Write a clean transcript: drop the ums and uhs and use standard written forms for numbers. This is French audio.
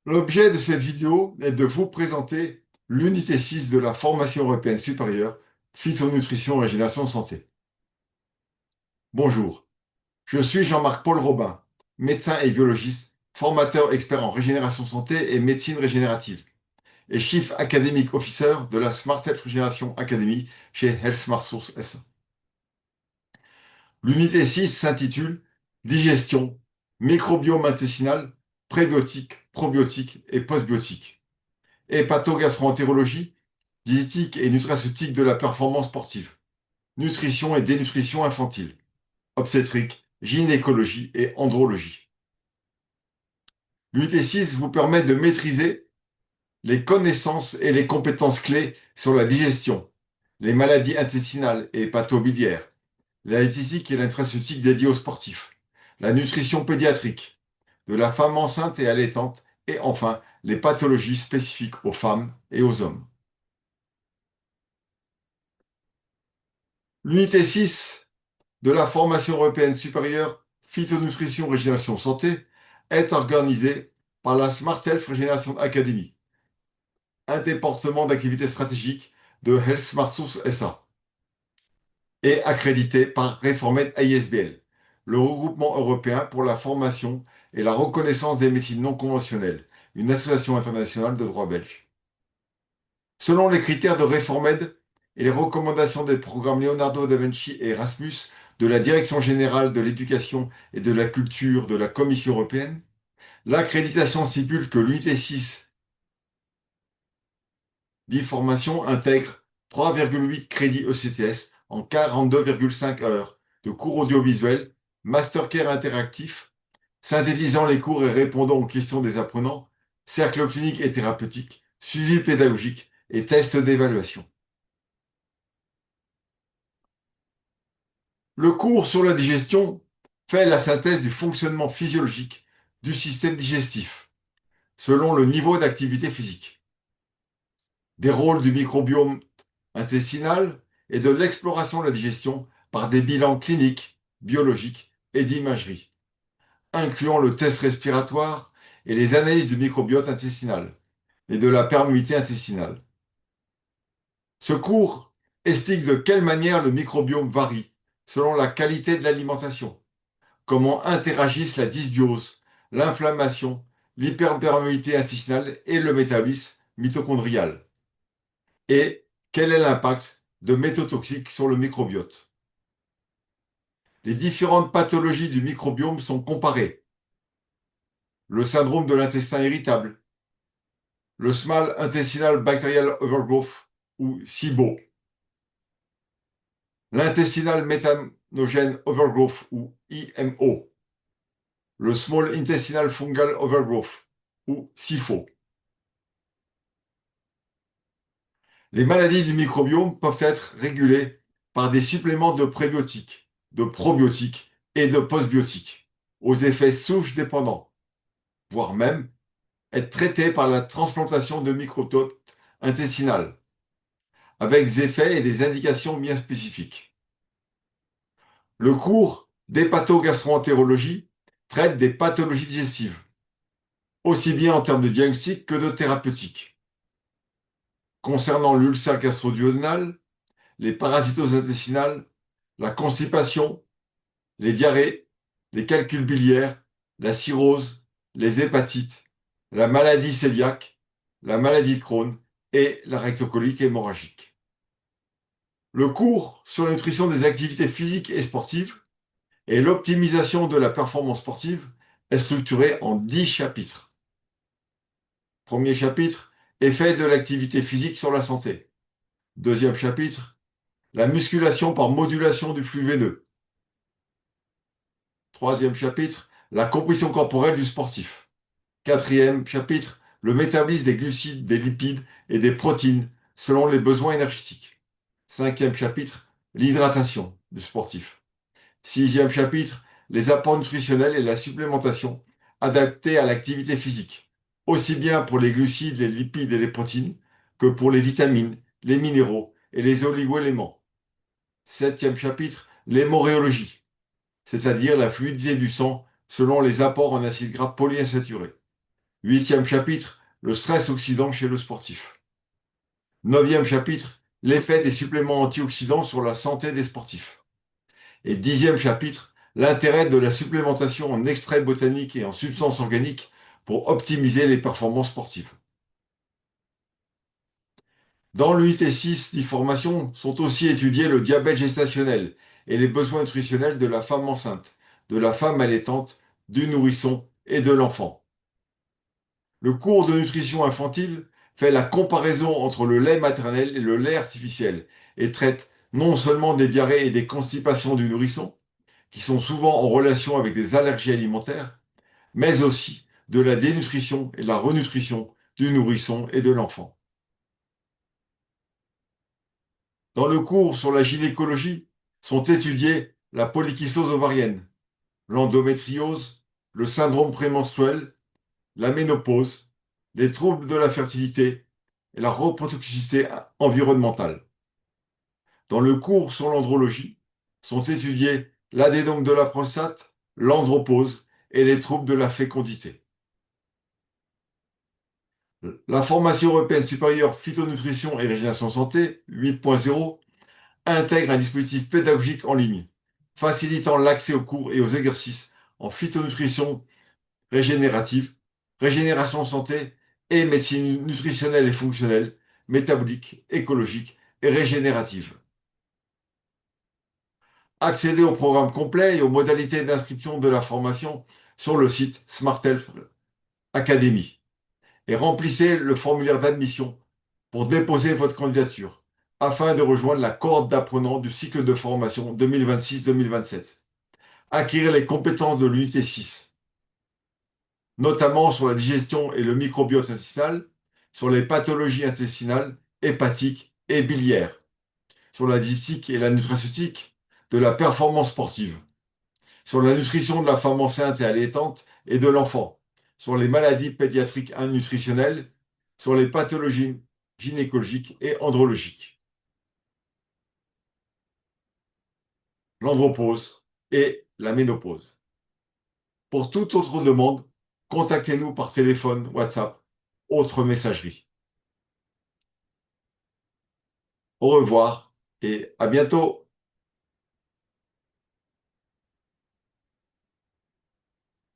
L'objet de cette vidéo est de vous présenter l'unité 6 de la formation européenne supérieure, Phytonutrition et Régénération Santé. Bonjour, je suis Jean-Marc Paul Robin, médecin et biologiste, formateur expert en régénération santé et médecine régénérative, et Chief Academic Officer de la Smart Health Regeneration Academy chez Health Smart Source SA. L'unité 6 s'intitule Digestion, microbiome intestinal, prébiotique, probiotique et postbiotique. Hépatogastroentérologie, diététique et nutraceutique de la performance sportive, nutrition et dénutrition infantile, obstétrique, gynécologie et andrologie. L'unité 6 vous permet de maîtriser les connaissances et les compétences clés sur la digestion, les maladies intestinales et hépatobiliaires, la diététique et la nutraceutique dédiée aux sportifs, la nutrition pédiatrique, de la femme enceinte et allaitante, et enfin les pathologies spécifiques aux femmes et aux hommes. L'unité 6 de la formation européenne supérieure Phytonutrition Régénération Santé est organisée par la Smart Health Régénération Academy, un département d'activité stratégique de Health Smart Source SA, et accrédité par Reformed ISBL, le regroupement européen pour la formation et la reconnaissance des médecines non conventionnelles, une association internationale de droit belge. Selon les critères de Reformed et les recommandations des programmes Leonardo da Vinci et Erasmus de la Direction générale de l'éducation et de la culture de la Commission européenne, l'accréditation stipule que l'unité 6 d'e-formation intègre 3,8 crédits ECTS en 42,5 heures de cours audiovisuels, mastercare interactif, synthétisant les cours et répondant aux questions des apprenants, cercles cliniques et thérapeutiques, suivi pédagogique et tests d'évaluation. Le cours sur la digestion fait la synthèse du fonctionnement physiologique du système digestif, selon le niveau d'activité physique, des rôles du microbiome intestinal et de l'exploration de la digestion par des bilans cliniques, biologiques et d'imagerie, incluant le test respiratoire et les analyses du microbiote intestinal et de la perméabilité intestinale. Ce cours explique de quelle manière le microbiome varie selon la qualité de l'alimentation, comment interagissent la dysbiose, l'inflammation, l'hyperperméabilité intestinale et le métabolisme mitochondrial, et quel est l'impact de métaux toxiques sur le microbiote. Les différentes pathologies du microbiome sont comparées. Le syndrome de l'intestin irritable, le Small Intestinal Bacterial Overgrowth ou SIBO, l'intestinal méthanogène overgrowth ou IMO, le Small Intestinal Fungal Overgrowth ou SIFO. Les maladies du microbiome peuvent être régulées par des suppléments de prébiotiques, de probiotiques et de postbiotiques, aux effets souches dépendants, voire même être traités par la transplantation de microbiote intestinal, avec des effets et des indications bien spécifiques. Le cours d'hépatogastroentérologie traite des pathologies digestives, aussi bien en termes de diagnostic que de thérapeutique. Concernant l'ulcère gastro-duodénal, les parasitoses intestinales, la constipation, les diarrhées, les calculs biliaires, la cirrhose, les hépatites, la maladie cœliaque, la maladie de Crohn et la rectocolique hémorragique. Le cours sur la nutrition des activités physiques et sportives et l'optimisation de la performance sportive est structuré en 10 chapitres. Premier chapitre, effet de l'activité physique sur la santé. Deuxième chapitre, la musculation par modulation du flux veineux. Troisième chapitre, la composition corporelle du sportif. Quatrième chapitre, le métabolisme des glucides, des lipides et des protéines selon les besoins énergétiques. Cinquième chapitre, l'hydratation du sportif. Sixième chapitre, les apports nutritionnels et la supplémentation adaptés à l'activité physique, aussi bien pour les glucides, les lipides et les protéines que pour les vitamines, les minéraux et les oligo-éléments. Septième chapitre, l'hémoréologie, c'est-à-dire la fluidité du sang selon les apports en acides gras polyinsaturés. Huitième chapitre, le stress oxydant chez le sportif. Neuvième chapitre, l'effet des suppléments antioxydants sur la santé des sportifs. Et dixième chapitre, l'intérêt de la supplémentation en extraits botaniques et en substances organiques pour optimiser les performances sportives. Dans l'unité 6 d'information sont aussi étudiés le diabète gestationnel et les besoins nutritionnels de la femme enceinte, de la femme allaitante, du nourrisson et de l'enfant. Le cours de nutrition infantile fait la comparaison entre le lait maternel et le lait artificiel et traite non seulement des diarrhées et des constipations du nourrisson, qui sont souvent en relation avec des allergies alimentaires, mais aussi de la dénutrition et de la renutrition du nourrisson et de l'enfant. Dans le cours sur la gynécologie sont étudiés la polykystose ovarienne, l'endométriose, le syndrome prémenstruel, la ménopause, les troubles de la fertilité et la reprotoxicité environnementale. Dans le cours sur l'andrologie sont étudiés l'adénome de la prostate, l'andropause et les troubles de la fécondité. La formation européenne supérieure phytonutrition et régénération santé 8.0 intègre un dispositif pédagogique en ligne, facilitant l'accès aux cours et aux exercices en phytonutrition régénérative, régénération santé et médecine nutritionnelle et fonctionnelle, métabolique, écologique et régénérative. Accédez au programme complet et aux modalités d'inscription de la formation sur le site Smart Health Academy et remplissez le formulaire d'admission pour déposer votre candidature afin de rejoindre la cohorte d'apprenants du cycle de formation 2026-2027. Acquérir les compétences de l'unité 6, notamment sur la digestion et le microbiote intestinal, sur les pathologies intestinales, hépatiques et biliaires, sur la diététique et la nutraceutique, de la performance sportive, sur la nutrition de la femme enceinte et allaitante et de l'enfant, sur les maladies pédiatriques nutritionnelles, sur les pathologies gynécologiques et andrologiques, l'andropause et la ménopause. Pour toute autre demande, contactez-nous par téléphone, WhatsApp, autre messagerie. Au revoir et à bientôt.